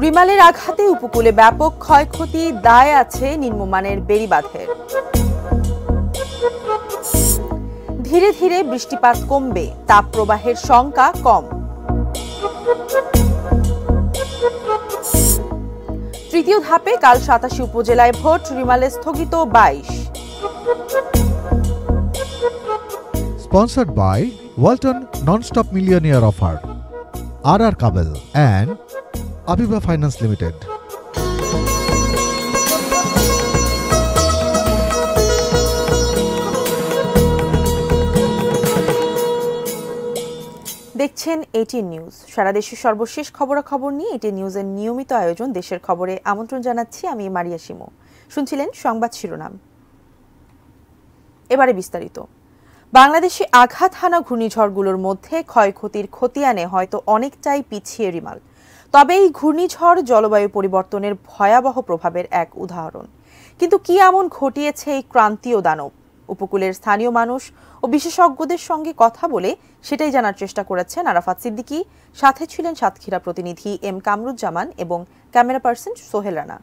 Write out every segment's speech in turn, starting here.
রিমালের আঘাতে উপকূলে ব্যাপক ক্ষয়ক্ষতি, দায় আছে নিম্নমানের বেড়িবাঁধের। ধীরে ধীরে বৃষ্টিপাত কমবে, তাপপ্রবাহের শঙ্কা কম। তৃতীয় ধাপে কাল ৮৭ উপজেলায় ভোট, রিমালে স্থগিত ২২। Sponsored by Walton Non-Stop Millionaire Offer, RR Kabel and Abiba Finance Limited. দেখছেন এটিএন নিউজ। সারা দেশের সর্বশেষ খবরাখবর নিয়ে এটিএন নিউজের নিয়মিত আয়োজন দেশের খবরে আমন্ত্রণ জানাচ্ছি আমি মারিয়া শিমু। শুনছিলেন সংবাদ শিরোনাম, এবারে বিস্তারিত। বাংলাদেশে আঘাত হানা ঘূর্ণিঝড়গুলোর মধ্যে ক্ষয়ক্ষতির খতিয়ানে হয়তো অনেকটাই পিছিয়ে রিমাল। তবে এই ঘূর্ণিঝড় জলবায়ু পরিবর্তনের ভয়াবহ প্রভাবের এক উদাহরণ। কিন্তু কি এমন ঘটিয়েছে এই ক্রান্তীয় দানব? উপকূলের স্থানীয় মানুষ ও বিশেষজ্ঞদের সঙ্গে কথা বলে সেটাই জানার চেষ্টা করেছেন আরাফাত সিদ্দিকী, সাথে ছিলেন সাতক্ষীরা প্রতিনিধি এম কামরুজ্জামান এবং ক্যামেরা পার্সন সোহেল রানা।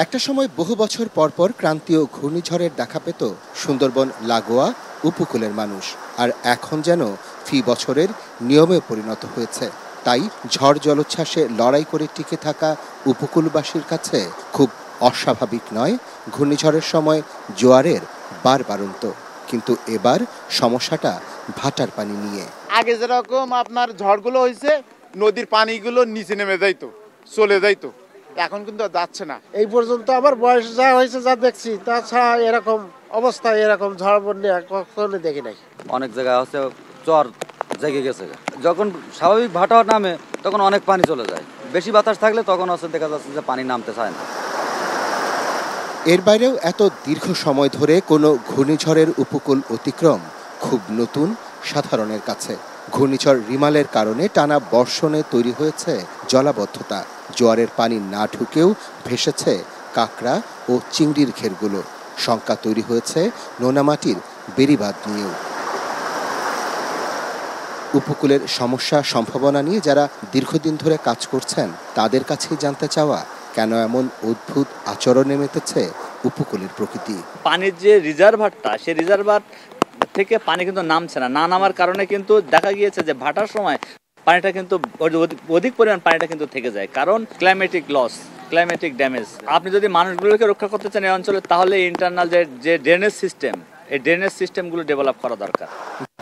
একটা সময় বহু বছর পরপর ক্রান্তীয় ঘূর্ণিঝড়ের দেখা পেত সুন্দরবন লাগোয়া উপকূলের মানুষ, আর এখন যেন ফি বছরের নিয়মে পরিণত হয়েছে। তাই ঝড় জলোচ্ছ্বাসে লড়াই করে টিকে থাকা উপকূলবাসীর কাছে খুব অস্বাভাবিক নয় ঘূর্ণিঝড়ের সময় জোয়ারের বারবারন্ত। কিন্তু এবার সমস্যাটা ভাটার পানি নিয়ে। আগে যেরকম আপনার ঝড়গুলো হয়েছে, নদীর পানিগুলো নিচে নেমে যাইতো, চলে যাইতো, এখন কিন্তু যাচ্ছে না। এই পর্যন্ত আমার বয়স যা হয়েছে, যা দেখছি, তাছাড়া এরকম অবস্থা, এরকম ঝড় বন্যা কখনো দেখি নাই। অনেক জায়গায় হচ্ছে চর জেগে গেছে। যখন স্বাভাবিক ভাটা নামে তখন অনেক পানি চলে যায়, বেশি বাতাস থাকলে তখন হচ্ছে দেখা যাচ্ছে যে পানি নামতে চায় না। এর বাইরেও এত দীর্ঘ সময় ধরে কোনো ঘূর্ণিঝড়ের উপকূল অতিক্রম খুব নতুন সাধারণের কাছে। ঘূর্ণিঝড় রিমালের কারণে টানা বর্ষণে তৈরি হয়েছে জলাবদ্ধতা। জোয়ারের পানি না ঢুকেও ভেসেছে কাঁকড়া ও চিংড়ির ঘেরগুলো। শঙ্কা তৈরি হয়েছে নোনামাটির বেড়িবাঁধ নিয়েও। উপকূলের সমস্যা সম্ভাবনা নিয়ে যারা দীর্ঘদিন ধরে কাজ করছেন তাদের কাছেই জানতে চাওয়া, কেন এমন অদ্ভুত আচরণে মেতেছে উপকূলের প্রকৃতি। পানির যে রিজার্ভারটা, সেই রিজার্ভার থেকে পানি কিন্তু নামছে না। না নামার কারণে কিন্তু দেখা গিয়েছে যে ভাটার সময় পানিটা কিন্তু অধিক পরিমাণ পানিটা কিন্তু থেকে যায়, কারণ ক্লাইমেটিক লস, ক্লাইমেটিক ড্যামেজ। আপনি যদি মানুষগুলোকে রক্ষা করতে চান এই অঞ্চলে, তাহলে ইন্টারনাল যে ড্রেনেজ সিস্টেম, এই ড্রেনেজ সিস্টেমগুলো ডেভেলপ করা দরকার।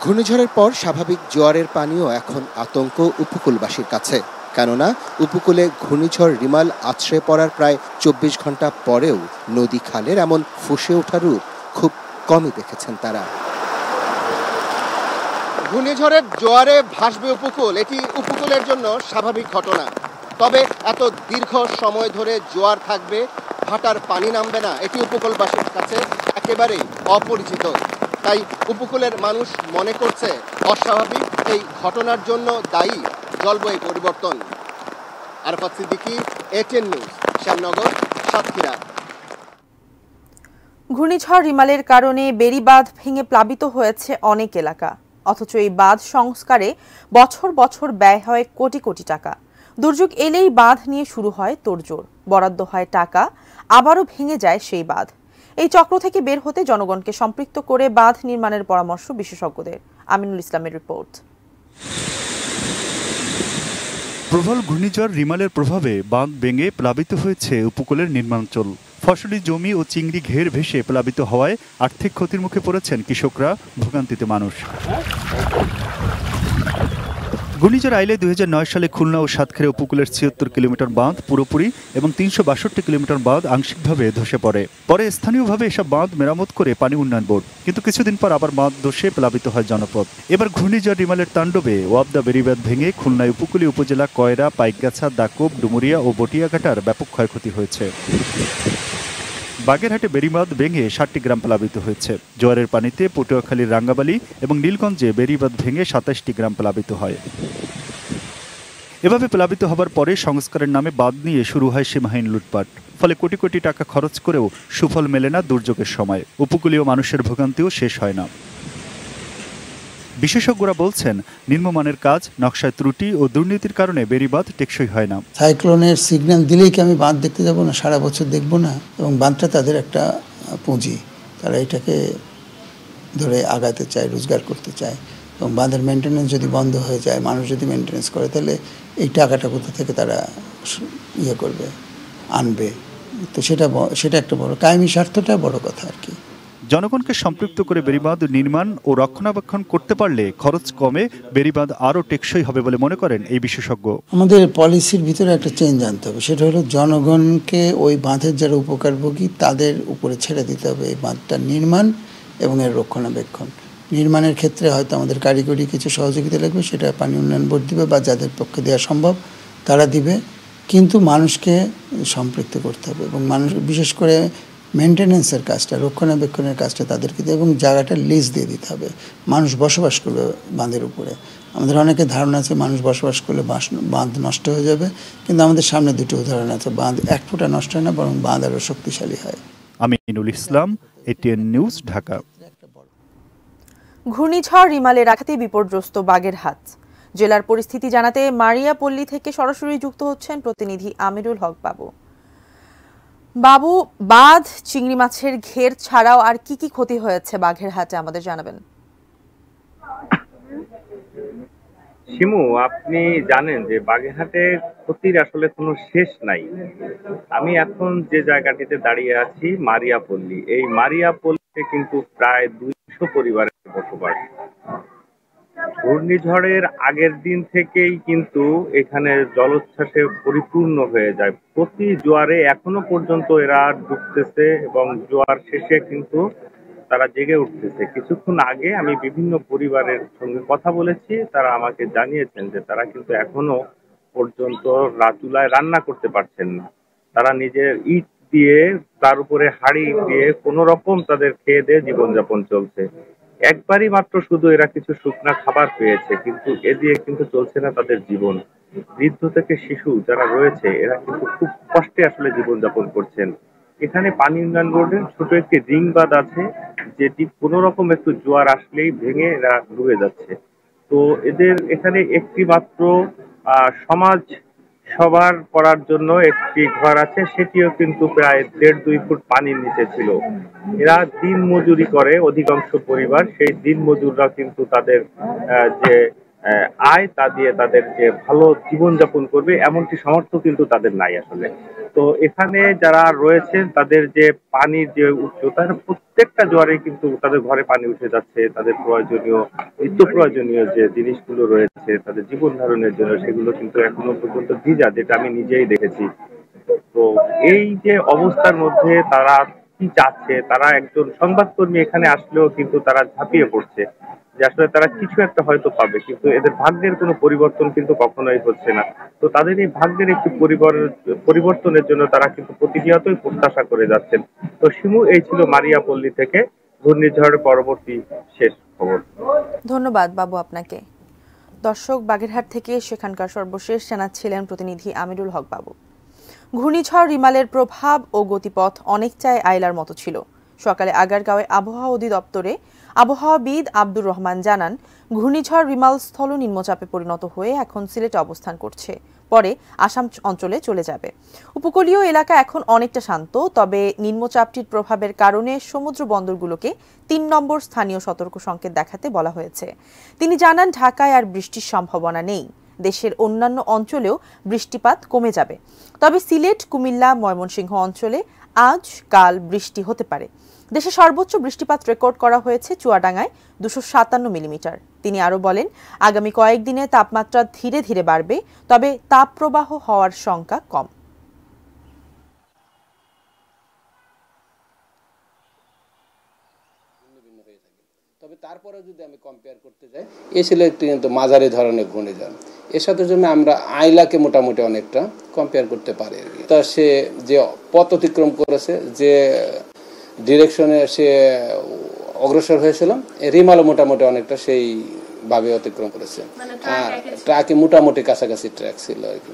ঘূর্ণিঝড়ের পর স্বাভাবিক জোয়ারের পানিও এখন আতঙ্ক উপকূলবাসীর কাছে। কেননা উপকূলে ঘূর্ণিঝড় রিমাল আছড়ে পড়ার প্রায় ২৪ ঘন্টা পরেও নদী খালের এমন ফুঁসে ওঠা রূপ খুব কমই দেখেছেন তারা। ঘূর্ণিঝড়ের জোয়ারে ভাসবে উপকূল, এটি উপকূলের জন্য স্বাভাবিক ঘটনা। তবে এত দীর্ঘ সময় ধরে জোয়ার থাকবে, ভাটার পানি নামবে না, এটি উপকূলবাসীর কাছে একেবারেই অপরিচিত। তাই উপকূলের মানুষ মনে করছে অস্বাভাবিক এই ঘটনার জন্য দায়ী জলবায়ু পরিবর্তন। Arafat Siddiqui, ATN news, Shyamnagar, Satkhira. ঘূর্ণিঝড় রিমালের কারণে বেড়িবাঁধ ভেঙে প্লাবিত হয়েছে অনেক এলাকা, অথচ এই বাঁধ সংস্কারে বছর বছর ব্যয় হয় কোটি কোটি টাকা। দুর্যোগ এলেই বাঁধ নিয়ে শুরু হয় তোড়জোড়, বরাদ্দ হয় টাকা, আবারও ভেঙে যায় সেই বাঁধ। এই চক্র থেকে বের হতে জনগণকে সম্পৃক্ত করে বাঁধ নির্মাণের পরামর্শ বিশেষজ্ঞদের। আমিনুল ইসলামের রিপোর্ট। প্রবল ঘূর্ণিঝড় রিমালের প্রভাবে বাঁধ ভেঙে প্লাবিত হয়েছে উপকূলের নির্মাঞ্চল। ফসলি জমি ও চিংড়ি ঘের ভেসে প্লাবিত হওয়ায় আর্থিক ক্ষতির মুখে পড়েছেন কৃষকরা, ভোগান্তিতে মানুষ। ঘূর্ণিঝড় আইলে ২০০৯ সালে খুলনা ও সাতক্ষীরা উপকূলের ৭৬ কিলোমিটার বাঁধ পুরোপুরি এবং ৩৬২ কিলোমিটার বাঁধ আংশিকভাবে ধসে পড়ে। পরে স্থানীয়ভাবে এসব বাঁধ মেরামত করে পানি উন্নয়ন বোর্ড, কিন্তু কিছুদিন পর আবার বাঁধ ধসে প্লাবিত হয় জনপদ। এবার ঘূর্ণিঝড় রিমালের তাণ্ডবে ওয়াবদা বেড়িবাঁধ ভেঙে খুলনায় উপকূলীয় উপজেলা কয়রা, পাইকগাছা, দাকুব, ডুমুরিয়া ও বটিয়াঘাটার ব্যাপক ক্ষয়ক্ষতি হয়েছে। বাগেরহাটে বেড়িবাঁধ ভেঙে ৬০টি গ্রাম প্লাবিত হয়েছে। জোয়ারের পানিতে পটুয়াখালীর রাঙ্গাবালি এবং নীলগঞ্জে বেড়িবাঁধ ভেঙে ২৭টি গ্রাম প্লাবিত হয়। এভাবে প্লাবিত হবার পরে সংস্কারের নামে বাঁধ নিয়ে শুরু হয় সীমাহীন লুটপাট। ফলে কোটি কোটি টাকা খরচ করেও সুফল মেলে না দুর্যোগের সময়। উপকূলীয় মানুষের ভোগান্তিও শেষ হয় না। বিশেষজ্ঞরা বলছেন নিম্নমানের কাজ, নকশায় ত্রুটি ও দুর্নীতির কারণে বেড়িবাঁধ টেকসই হয় না। সাইক্লোনের সিগন্যাল দিলেই কি আমি বাঁধ দেখতে যাব না? সারা বছর দেখব না? এবং বাঁধটা তাদের একটা পুঁজি, তারা এটাকে ধরে আগাতে চায়, রোজগার করতে চায়। এবং বাঁধের মেনটেন্যান্স যদি বন্ধ হয়ে যায়, মানুষ যদি মেনটেন্যান্স করে, তাহলে এই টাকাটা কোথা থেকে তারা করবে, আনবে? তো সেটা একটা বড় কায়েমি স্বার্থটা বড় কথা আর কি। জনগণকে সম্পৃক্ত করে বেড়িবাঁধ নির্মাণ ও রক্ষণাবেক্ষণ করতে পারলে খরচ কমে বেড়িবাঁধ আরও টেকসই হবে বলে মনে করেন এই বিশেষজ্ঞ। আমাদের পলিসির ভিতরে একটা চেঞ্জ আনতে হবে, সেটা হলো জনগণকে ওই বাঁধের যারা উপকারভোগী তাদের উপরে ছেড়ে দিতে হবে এই বাঁধটার নির্মাণ এবং এর রক্ষণাবেক্ষণ। নির্মাণের ক্ষেত্রে হয়তো আমাদের কারিগরি কিছু সহযোগিতা লাগবে, সেটা পানি উন্নয়ন বোর্ড দিবে বা যাদের পক্ষে দেওয়া সম্ভব তারা দিবে, কিন্তু মানুষকে সম্পৃক্ত করতে হবে এবং মানুষ বিশেষ করে মেনটেন্যান্সের কাজটা, রক্ষণাবেক্ষণের কাজটা তাদেরকে দিয়ে এবং জায়গাটা লিজ দিয়ে দিতে হবে। মানুষ বসবাস করবে বাঁধের উপরে। আমাদের অনেকের ধারণা আছে মানুষ বসবাস করলে বাঁধ নষ্ট হয়ে যাবে, কিন্তু আমাদের সামনে দুটো উদাহরণ আছে, বাঁধ এক ফোঁটা নষ্ট হয় না, বরং বাঁধ আরও শক্তিশালী হয়। Aminul Islam, ATN news, Dhaka. ঘূর্ণিঝড় রিমালের আঘাতে বিপর্যস্ত বাগেরহাট জেলার পরিস্থিতি জানাতে মারিয়াপল্লী থেকে সরাসরি যুক্ত হচ্ছেন প্রতিনিধি আমিরুল হক বাবু। বাবু, বাঁধ, চিংড়ি মাছের ঘের ছাড়াও আর কি কি ক্ষতি হয়েছে বাগেরহাটে আমাদের জানাবেন। শিমু, আপনি জানেন যে বাগেরহাটে ক্ষতির আসলে কোনো শেষ নাই। আমি এখন যে জায়গাটিতে দাঁড়িয়ে আছি মারিয়াপল্লী, এই মারিয়াপল্লীতে কিন্তু প্রায় 200 পরিবারের বসবাস। ঘূর্ণিঝড়ের আগের দিন থেকেই কিন্তু এখানে জলোচ্ছ্বাসে পরিপূর্ণ হয়ে যায়। প্রতি জোয়ারে এখনো পর্যন্ত এরা ডুবতেছে এবং জোয়ার শেষে কিন্তু তারা জেগে উঠতেছে। কিছুক্ষণ আগে আমি বিভিন্ন পরিবারের সঙ্গে কথা বলেছি, তারা আমাকে জানিয়েছেন যে তারা কিন্তু এখনো পর্যন্ত চুলায় রান্না করতে পারছেন না। তারা নিজের ইট দিয়ে, তার উপরে হাড়ি দিয়ে কোনো রকম তাদের খেয়ে দিয়ে জীবনযাপন চলছে। একবারই মাত্র শুধু এরা কিছু শুকনা খাবার পেয়েছে, কিন্তু এ দিয়ে কিন্তু চলছে না তাদের জীবন। বৃদ্ধ থেকে শিশু যারা রয়েছে এরা কিন্তু খুব কষ্টে আসলে জীবনযাপন করছেন। এখানে পানি উন্নয়ন বোর্ডের ছোট একটি রিং বাঁধ আছে, যেটি কোনো রকম একটু জোয়ার আসলেই ভেঙে এরা ডুবে যাচ্ছে। তো এদের এখানে একটি মাত্র সমাজ সবার করার জন্য একটি ঘর আছে, সেটিও কিন্তু প্রায় 1.5-2 ফুট পানির নিচে ছিল। এরা দিন মজুরি করে, অধিকাংশ পরিবার সেই দিন মজুররা কিন্তু তাদের যে আয় তা দিয়ে তাদের যে ভালো জীবনযাপন করবে এমনটি সামর্থ্য কিন্তু তাদের নাই আসলে। তো এখানে যারা রয়েছেন তাদের যে পানির যে উচ্চতা, প্রত্যেকটা জোয়ারে কিন্তু তাদের ঘরে পানি উঠে যাচ্ছে। তাদের প্রয়োজনীয় নিত্য প্রয়োজনীয় যে জিনিসগুলো রয়েছে তাদের জীবন ধারণের জন্য, সেগুলো কিন্তু এখনো পর্যন্ত ভিজা, যেটা আমি নিজেই দেখেছি। তো এই যে অবস্থার মধ্যে তারা কি চাচ্ছে, তারা একজন সংবাদকর্মী এখানে আসলেও কিন্তু তারা ঝাঁপিয়ে পড়ছে যে আসলে তারা কিছু একটা হয়তো পাবে, কিন্তু এদের ভাগ্যের কোনো পরিবর্তন কিন্তু কখনোই হচ্ছে না। তো তাদের এই ভাগ্যের একটি পরিবর্তনের জন্য তারা কিন্তু প্রতিনিয়তই প্রত্যাশা করে যাচ্ছেন। তো শিমু, এই ছিল মারিয়াপল্লী থেকে ঘূর্ণিঝড়ের পরবর্তী শেষ খবর। ধন্যবাদ বাবু আপনাকে। দর্শক, বাগেরহাট থেকে সেখানকার সর্বশেষ জানাচ্ছিলেন প্রতিনিধি আমিরুল হক বাবু। ঘূর্ণিঝড় রিমালের প্রভাব ও গতিপথ অনেকটাই আইলার মতো ছিল। সকালে আগারগাঁওয়ে আবহাওয়া অধিদপ্তরে আবহাওয়াবিদ আব্দুর রহমান জানান, ঘূর্ণিঝড় রিমাল স্থল নিম্নচাপে পরিণত হয়ে এখন সিলেটে অবস্থান করছে, পরে আসাম অঞ্চলে চলে যাবে। উপকূলীয় এলাকা এখন অনেকটা শান্ত, তবে নিম্নচাপটির প্রভাবের কারণে সমুদ্র বন্দরগুলোকে 3 নম্বর স্থানীয় সতর্ক সংকেত দেখাতে বলা হয়েছে। তিনি জানান, ঢাকায় আর বৃষ্টির সম্ভাবনা নেই। দেশের অন্যান্য অঞ্চলেও বৃষ্টিপাত কমে যাবে, তবে সিলেট, কুমিল্লা, ময়মনসিংহ অঞ্চলে আজ কাল বৃষ্টি হতে পারে। দেশে সর্বোচ্চ বৃষ্টিপাত রেকর্ড করা হয়েছে চুয়াডাঙ্গায় 257 মিলিমিটার। তিনি আরও বলেন, আগামী কয়েকদিনে তাপমাত্রা ধীরে ধীরে বাড়বে, তবে তাপপ্রবাহ হওয়ার শঙ্কা কম। তবে তারপরে যদি আমি কম্পেয়ার করতে যাই, এ ছিল একটি কিন্তু মাঝারি ধরনের ঘূর্ণিঝড়। এর সাথে জন্য আমরা আইলাকে মোটামুটি অনেকটা কম্পেয়ার করতে পারি। তা সে যে পথ অতিক্রম করেছে, যে ডিরেকশনে সে অগ্রসর হয়েছিল, রিমালও মোটামুটি অনেকটা সেইভাবে অতিক্রম করেছে। ট্রাকে মোটামুটি কাছাকাছি ট্র্যাক ছিল আর কি।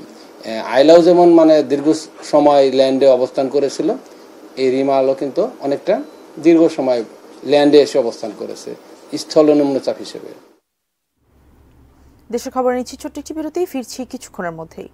আইলাও যেমন দীর্ঘ সময় ল্যান্ডে অবস্থান করেছিল, এই রিমালও কিন্তু অনেকটা দীর্ঘ সময় ল্যান্ডে এসে অবস্থান করেছে স্থল নিম্নচাপ হিসেবে। দেশের খবর নিচ্ছি ছোট্ট একটি বিরতি, ফিরছি কিছুক্ষণের মধ্যেই।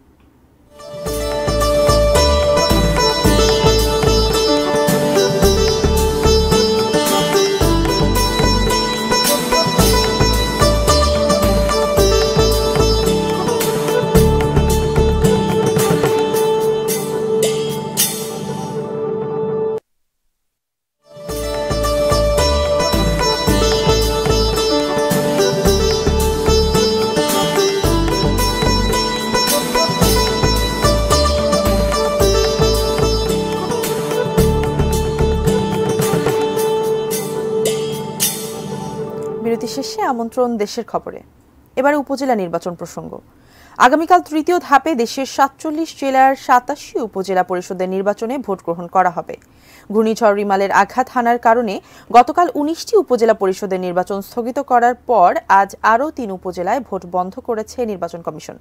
বিরতি শেষে আমন্ত্রণ দেশের খবরে। এবারে উপজেলা নির্বাচন প্রসঙ্গ। আগামীকাল তৃতীয় ধাপে দেশের ৪৭ জেলার ৮৭ উপজেলা পরিষদের নির্বাচনে ভোট গ্রহণ করা হবে। ঘূর্ণিঝড় রিমালের আঘাত হানার কারণে গতকাল ১৯টি উপজেলা পরিষদের নির্বাচন স্থগিত করার পর আজ আরও ৩ উপজেলায় ভোট বন্ধ করেছে নির্বাচন কমিশন।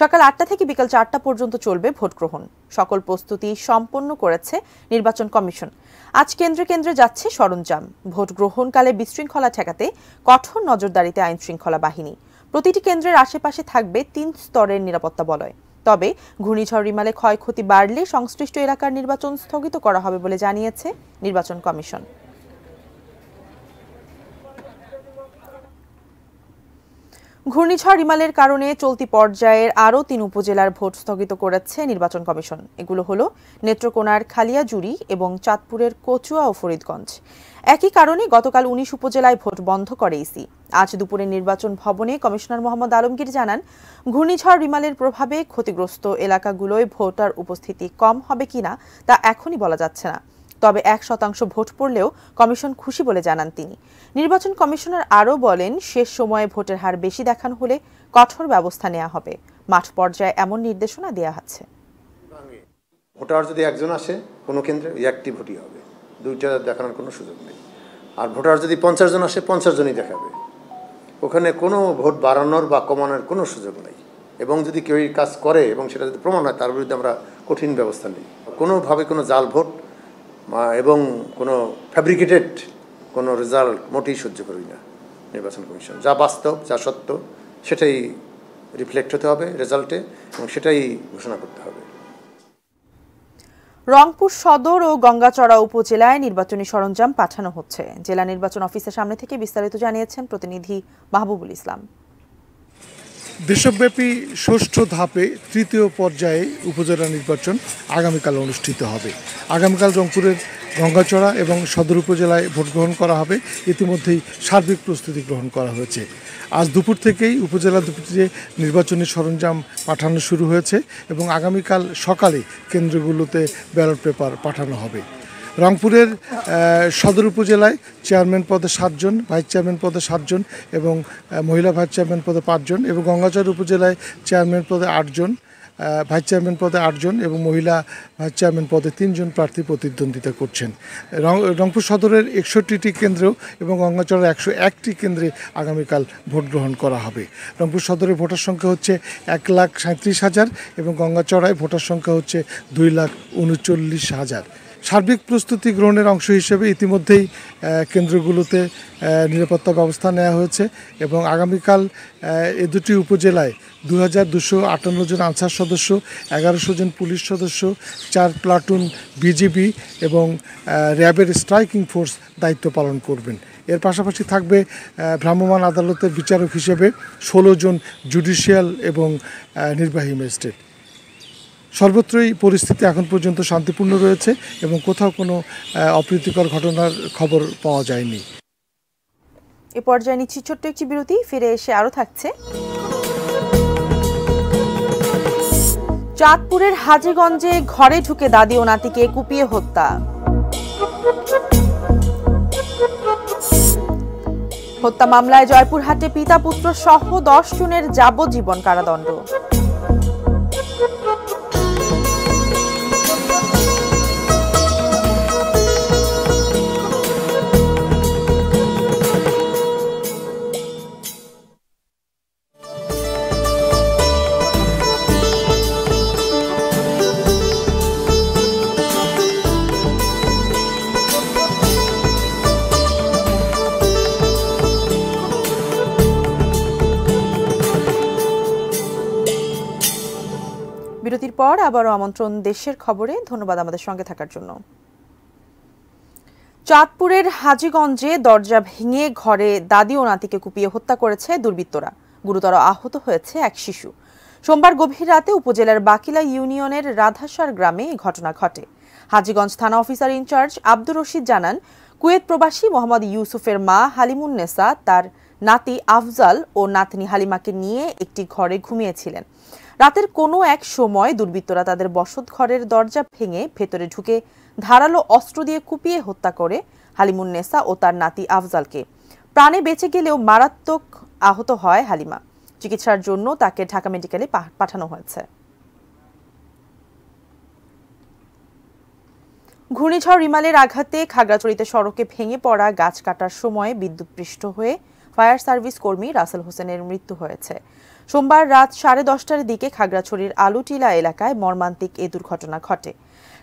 সকাল ৮টা থেকে বিকাল ৪টা পর্যন্ত চলবে ভোট গ্রহণ। সকল প্রস্তুতি সম্পন্ন করেছে নির্বাচন কমিশন। আজ কেন্দ্রে কেন্দ্রে যাচ্ছে সরঞ্জাম। ভোট গ্রহণকালে বিশৃঙ্খলা ঠেকাতে কঠোর নজরদারিতে আইন শৃঙ্খলা বাহিনী। প্রতিটি কেন্দ্রের আশেপাশে থাকবে ৩ স্তরের নিরাপত্তা বলয়। তবে ঘূর্ণিঝড় রিমালে ক্ষয়ক্ষতি বাড়লে সংশ্লিষ্ট এলাকার নির্বাচন স্থগিত করা হবে বলে জানিয়েছে নির্বাচন কমিশন। ঘূর্ণিঝড় রিমালের কারণে চলতি পর্যায়ের আরও ৩ উপজেলার ভোট স্থগিত করেছে নির্বাচন কমিশন। এগুলো হলো নেত্রকোনার খালিয়াজুড়ি এবং চাঁদপুরের কচুয়া ও ফরিদগঞ্জ। একই কারণে গতকাল ১৯ উপজেলায় ভোট বন্ধ করে ইসি। আজ দুপুরে নির্বাচন ভবনে কমিশনার মোহাম্মদ আলমগীর জানান, ঘূর্ণিঝড় রিমালের প্রভাবে ক্ষতিগ্রস্ত এলাকাগুলোয় ভোটার উপস্থিতি কম হবে কিনা তা এখনই বলা যাচ্ছে না। তবে ১% ভোট পড়লেও কমিশন খুশি বলে জানান তিনি। নির্বাচন কমিশনার আরও বলেন, শেষ সময়ে ভোটের হার বেশি দেখানো হলে কঠোর ব্যবস্থা নেওয়া হবে। মাঠ পর্যায়ে এমন নির্দেশনা দেওয়া হচ্ছে। ভোটার যদি একজন আসে কোনো কেন্দ্রে, একটি ভোটই হবে, দুইটা দেখানোর কোনো সুযোগ নেই। আর ভোটার যদি 50 জন আসে, 50 জনই দেখাবে। ওখানে কোনো ভোট বাড়ানোর বা কমানোর কোনো সুযোগ নেই। এবং যদি কেউ এই কাজ করে এবং সেটা যদি প্রমাণ হয়, তার বিরুদ্ধে আমরা কঠিন ব্যবস্থা নিই। কোনোভাবে কোনো জাল ভোট এবং কোনো ফ্যাব্রিকেটেড কোনো রেজাল্ট মোটেই সহ্য করি না নির্বাচন কমিশন। যা বাস্তব, যা সত্য, সেটাই রিফ্লেক্ট হতে হবে রেজাল্টে এবং সেটাই ঘোষণা করতে হবে। রংপুর সদর ও গঙ্গাচড়া উপজেলায় নির্বাচনী সরঞ্জাম পাঠানো হচ্ছে। জেলা নির্বাচন অফিসের সামনে থেকে বিস্তারিত জানিয়েছেন প্রতিনিধি মাহবুবুল ইসলাম। দেশব্যাপী ষষ্ঠ ধাপে তৃতীয় পর্যায়ে উপজেলা নির্বাচন আগামীকাল অনুষ্ঠিত হবে। আগামীকাল রংপুরের গঙ্গাচড়া এবং সদর উপজেলায় ভোট গ্রহণ করা হবে। ইতিমধ্যেই সার্বিক প্রস্তুতি গ্রহণ করা হয়েছে। আজ দুপুর থেকেই উপজেলা দুটিতে নির্বাচনী সরঞ্জাম পাঠানো শুরু হয়েছে এবং আগামীকাল সকালে কেন্দ্রগুলোতে ব্যালট পেপার পাঠানো হবে। রংপুরের সদর উপজেলায় চেয়ারম্যান পদে 7 জন, ভাইস চেয়ারম্যান পদে 7 জন এবং মহিলা ভাইস চেয়ারম্যান পদে 5 জন এবং গঙ্গাচড়া উপজেলায় চেয়ারম্যান পদে 8 জন, ভাইস চেয়ারম্যান পদে 8 জন এবং মহিলা ভাইস চেয়ারম্যান পদে 3 জন প্রার্থী প্রতিদ্বন্দ্বিতা করছেন। রংপুর সদরের 61টি কেন্দ্রেও এবং গঙ্গাচড়ার 101টি কেন্দ্রে আগামীকাল ভোট গ্রহণ করা হবে। রংপুর সদরের ভোটার সংখ্যা হচ্ছে 1,37,000 এবং গঙ্গাচড়ায় ভোটার সংখ্যা হচ্ছে 2,39,000। সার্বিক প্রস্তুতি গ্রহণের অংশ হিসেবে ইতিমধ্যেই কেন্দ্রগুলোতে নিরাপত্তা ব্যবস্থা নেওয়া হয়েছে এবং আগামীকাল এ দুটি উপজেলায় 2,258 জন আনসার সদস্য, 1100 জন পুলিশ সদস্য, 4 প্লাটুন বিজিবি এবং র্যাবের স্ট্রাইকিং ফোর্স দায়িত্ব পালন করবেন। এর পাশাপাশি থাকবে ভ্রাম্যমাণ আদালতের বিচারক হিসেবে 16 জন জুডিশিয়াল এবং নির্বাহী ম্যাজিস্ট্রেট। সর্বত্রই পরিস্থিতি এখন পর্যন্ত শান্তিপূর্ণ রয়েছে এবং কোথাও কোনো অপ্রীতিকর ঘটনার খবর পাওয়া যায়নি। এ পর্যায়ে নিচ্ছি ছোট্ট একটি বিরতি, ফিরে এসে আরও থাকছে। চাঁদপুরের হাজীগঞ্জে ঘরে ঢুকে দাদি ও নাতিকে কুপিয়ে হত্যা। হত্যা মামলায় জয়পুরহাটে পিতা পুত্র সহ 10 জনের যাবজ্জীবন কারাদণ্ড। বিরতির পর আবারও আমন্ত্রণ দেশের খবরে। ধন্যবাদ আমাদের সঙ্গে থাকার জন্য। চাঁদপুরের হাজীগঞ্জে দরজা ভেঙে ঘরে দাদি ও নাতিকে কুপিয়ে হত্যা করেছে দুর্বৃত্তরা। গুরুতর আহত হয়েছে এক শিশু। সোমবার গভীর রাতে উপজেলার বাকিলা ইউনিয়নের রাধাসার গ্রামে এই ঘটনা ঘটে। হাজীগঞ্জ থানা অফিসার ইনচার্জ আব্দুর রশিদ জানান, কুয়েত প্রবাসী মোহাম্মদ ইউসুফের মা হালিমুন্নেসা তার নাতি আফজাল ও নাতনি হালিমাকে নিয়ে একটি ঘরে ঘুমিয়েছিলেন। রাতের কোনো এক সময় দুর্বৃত্তরা তাদের বসত ঘরের দরজা ভেঙে ভেতরে ঢুকে ধারালো অস্ত্র দিয়ে কুপিয়ে হত্যা করে হালিমুন্নেসা ও তার নাতি আফজালকে। প্রাণে বেঁচে গেলেও মারাত্মক আহত হয় হালিমা। চিকিৎসার জন্য তাকে ঢাকা মেডিকেলে পাঠানো হয়েছে। ঘূর্ণিঝড় রিমালের আঘাতে খাগড়াছড়িতে সড়কে ভেঙে পড়া গাছ কাটার সময় বিদ্যুৎপৃষ্ট হয়ে ফায়ার সার্ভিস কর্মী রাসেল হোসেনের মৃত্যু হয়েছে। সোমবার রাত 10:30টার দিকে খাগড়াছড়ির আলুটিলা এলাকায় মর্মান্তিক এই দুর্ঘটনা ঘটে।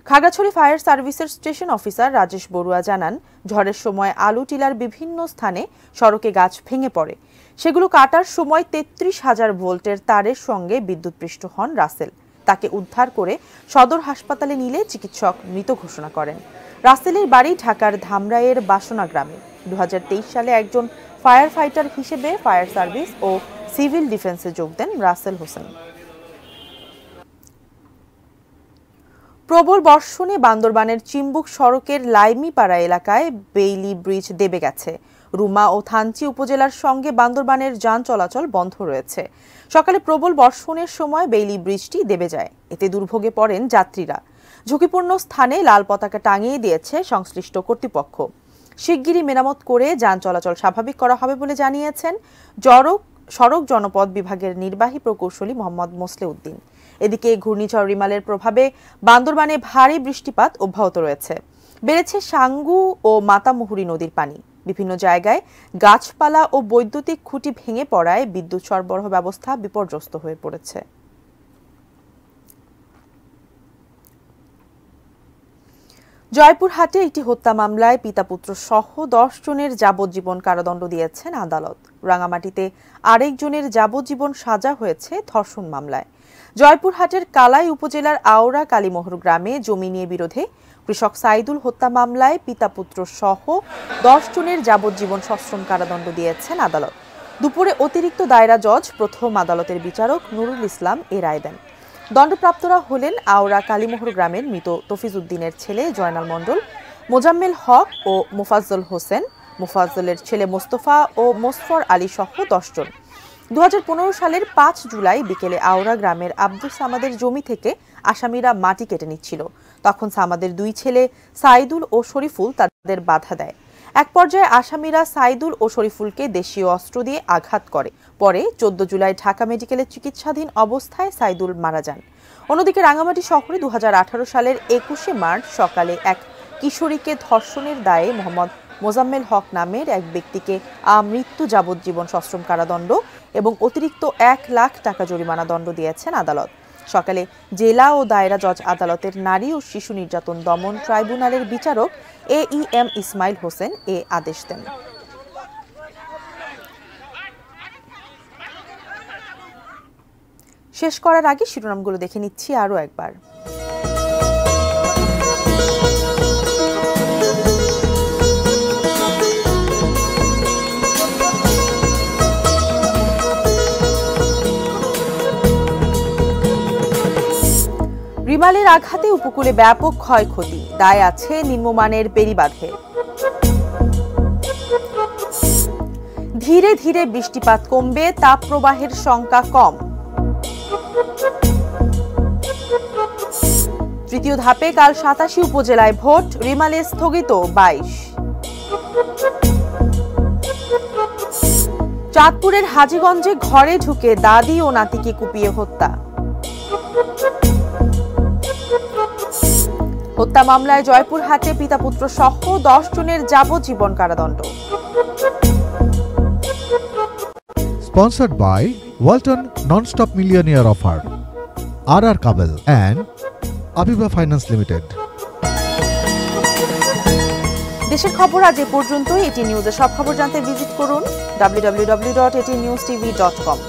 খাগড়াছড়ি ফায়ার সার্ভিসের স্টেশন অফিসার রাজেশ বড়ুয়া জানান, ঝড়ের সময় আলুটিলার বিভিন্ন স্থানে সড়কে গাছ ভেঙে পড়ে। সেগুলো কাটার সময় 33,000 ভোল্টের তারের সঙ্গে বিদ্যুৎপৃষ্ট হন রাসেল। তাকে উদ্ধার করে সদর হাসপাতালে নিলে চিকিৎসক মৃত ঘোষণা করেন। রাসেলের বাড়ি ঢাকার ধামরাইয়ের বাসনা গ্রামে। 2023 সালে একজন ফায়ার ফাইটার হিসেবে ফায়ার সার্ভিস ও সিভিল ডিফেন্সে যোগ দেন রাসেল হোসেন। প্রবল বর্ষণে বান্দরবানের চিম্বুক সড়কের লাইমিপাড়া এলাকায় বেইলি ব্রিজ দেবে গেছে। রুমা ও থানচি উপজেলার সঙ্গে বান্দরবানের যান চলাচল বন্ধ রয়েছে। সকালে প্রবল বর্ষণের সময় বেইলি ব্রিজটি দেবে যায়। এতে দুর্ভোগে পড়েন যাত্রীরা। ঝুঁকিপূর্ণ স্থানে লাল পতাকা টাঙিয়ে দিয়েছে সংশ্লিষ্ট কর্তৃপক্ষ। শিগগিরই মেরামত করে যান চলাচল স্বাভাবিক করা হবে বলে জানিয়েছেন সড়ক জনপদ বিভাগের নির্বাহী প্রকৌশলী মোহাম্মদ মোসলে উদ্দিন। এদিকে ঘূর্ণিঝড় রিমালের প্রভাবে বান্দরবানে ভারী বৃষ্টিপাত অব্যাহত রয়েছে। বেড়েছে সাঙ্গু ও মাতামুহুরী নদীর পানি। বিভিন্ন জায়গায় গাছপালা ও বৈদ্যুতিক খুঁটি ভেঙে পড়ায় বিদ্যুৎ সরবরাহ ব্যবস্থা বিপর্যস্ত হয়ে পড়েছে। জয়পুরহাটে একটি হত্যা মামলায় পিতাপুত্র সহ 10 জনের যাবজ্জীবন কারাদণ্ড দিয়েছেন আদালত। রাঙামাটিতে আরেকজনের যাবজ্জীবন সাজা হয়েছে ধর্ষণ মামলায়। জয়পুরহাটের কালাই উপজেলার আওড়া কালীমোহর গ্রামে জমি নিয়ে বিরোধে কৃষক সাইদুল হত্যা মামলায় পিতাপুত্র সহ 10 জনের যাবজ্জীবন সশ্রম কারাদণ্ড দিয়েছেন আদালত। দুপুরে অতিরিক্ত দায়রা জজ প্রথম আদালতের বিচারক নুরুল ইসলাম এ রায় দেন। দণ্ডপ্রাপ্তরা হলেন আওড়া কালীমোহর গ্রামের মৃত তফিজ উদ্দিনের ছেলে জয়নাল মণ্ডল, মোজাম্মেল হক ও মোফাজ্জল হোসেন, মোফাজ্জলের ছেলে মোস্তফা ও মোসফর আলী সহ 10 জন। 2015 সালের 5 জুলাই বিকেলে আওড়া গ্রামের আব্দুল সামাদের জমি থেকে আসামিরা মাটি কেটে নিচ্ছিল। তখন সামাদের 2 ছেলে সাইদুল ও শরীফুল তাদের বাধা দেয়। এক পর্যায়ে আসামিরা সাইদুল ও শরীফুলকে দেশীয় অস্ত্র দিয়ে আঘাত করে। পরে 14 জুলাই ঢাকা মেডিকেলে চিকিৎসাধীন অবস্থায় সাইদুল মারা যান। অন্যদিকে রাঙামাটি শহরে 2018 সালের 21শে মার্চ সকালে এক কিশোরীকে ধর্ষণের দায়ে মোহাম্মদ মোজাম্মেল হক নামের এক ব্যক্তিকে আমৃত্যু যাবজ্জীবন সশ্রম কারাদণ্ড এবং অতিরিক্ত 1 লাখ টাকা জরিমানা দণ্ড দিয়েছেন আদালত। সকালে জেলা ও দায়রা জজ আদালতের নারী ও শিশু নির্যাতন দমন ট্রাইব্যুনালের বিচারক AEM ইসমাইল হোসেন এ আদেশ দেন। শেষ করার আগে শিরোনামগুলো দেখে নিচ্ছি আরও একবার। রিমালের আঘাতে উপকূলে ব্যাপক ক্ষয়ক্ষতি, দায় আছে নিম্নমানের বেড়িবাঁধে। ধীরে ধীরে বৃষ্টিপাত কমবে, তাপপ্রবাহের শঙ্কা কম। তৃতীয় ধাপে কাল 87 উপজেলায় ভোট, রিমালে স্থগিত 22। চাঁদপুরের হাজীগঞ্জে ঘরে ঢুকে দাদি ও নাতিকে কুপিয়ে হত্যা। হত্যা মামলায় জয়পুরহাটে পিতাপুত্র সহ 10 জনের যাবজ্জীবন কারাদণ্ড। Sponsored by Walton Non-Stop Millionaire Offer, RR Kabel and Abiba Finance Limited. দেশের খবর আজ এ পর্যন্তই। এটি নিউজের সব খবর জানতে ভিজিট করুন www.etnewstv.com।